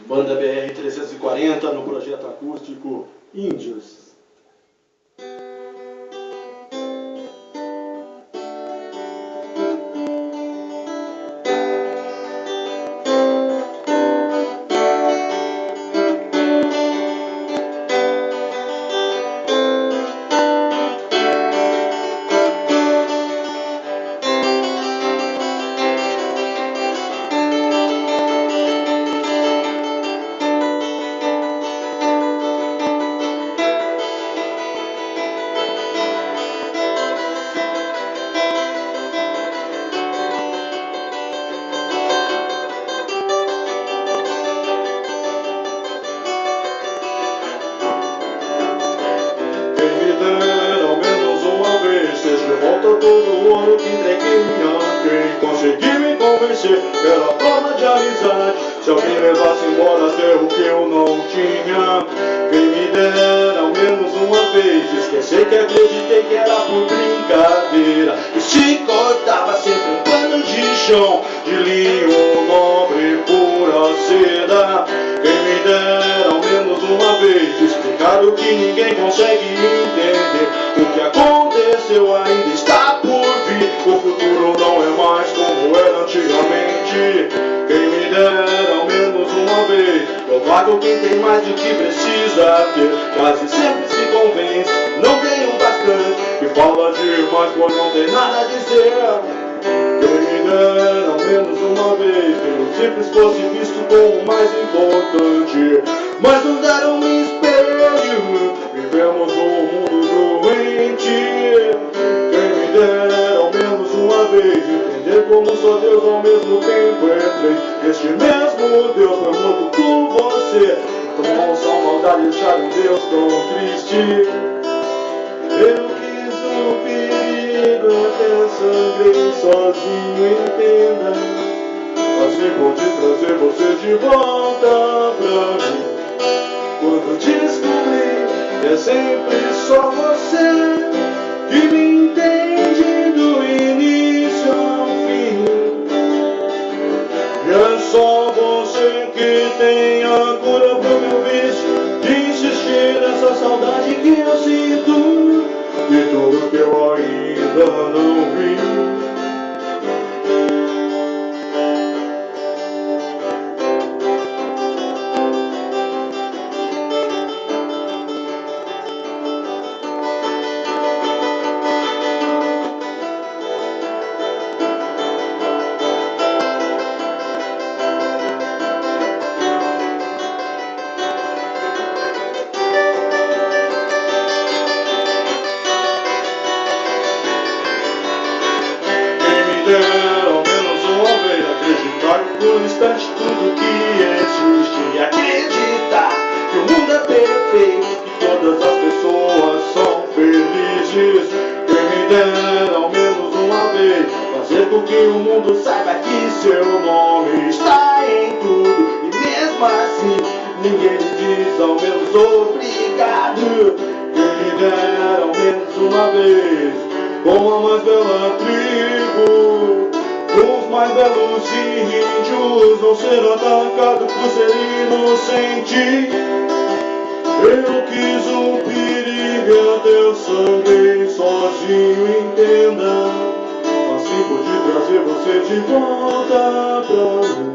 Banda BR 340 no projeto acústico Índios. Todo ano que entreguei minha consegui me convencer pela forma de amizade. Se alguém levasse embora até o que eu não tinha, quem me dera ao menos uma vez esquecer que acreditei que era por brincadeira. E se cortava sempre um pano de chão de linho nobre, pura seda. Quem me dera ao menos uma vez explicar o que ninguém consegue entender. O que aconteceu ainda está por vir. O futuro não é mais como era antigamente. Quem me dera ao menos uma vez provar que quem tem mais do que precisa ter quase sempre se convence, não tem o bastante e fala demais por não ter nada a dizer. Quem me dera ao menos uma vez que o simples fosse visto como o mais importante. Mas nos deram um espelho, vivemos num mundo doente. Quem me dera ao menos uma vez entender como só Deus ao mesmo tempo é três. Este mesmo Deus foi morto por você, com só maldade deixar um Deus tão triste. Eu quis um perigo, até sangrei sozinho, entenda. Assim pude trazer você de volta pra mim. Quando descobri que é sempre só você que me entende do início ao fim. E é só você que tem a cura pro meu vício de insistir nessa saudade que eu sinto de tudo que eu ainda não vi. Ao menos uma vez acreditar que por um instante tudo que existe e acreditar que o mundo é perfeito, que todas as pessoas são felizes. Quem me dera ao menos uma vez fazer com que o mundo saiba que seu nome está em tudo e mesmo assim ninguém lhe diz ao menos obrigado. Quem me dera ao menos uma vez com a mais bela tribo, com os mais belos índios, não ser atacado por ser inocente. Eu quis um perigo e até eu sangrei sozinho, entenda. Assim pude trazer você de volta pra mim.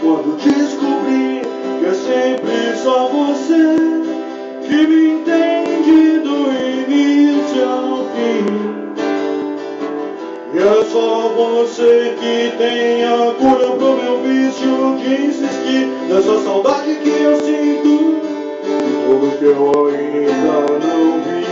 Quando descobri que é sempre só você que me entende do início ao fim. E é só você que tem a cura pro meu vício de insistir nessa saudade que eu sinto de tudo que eu ainda não vi.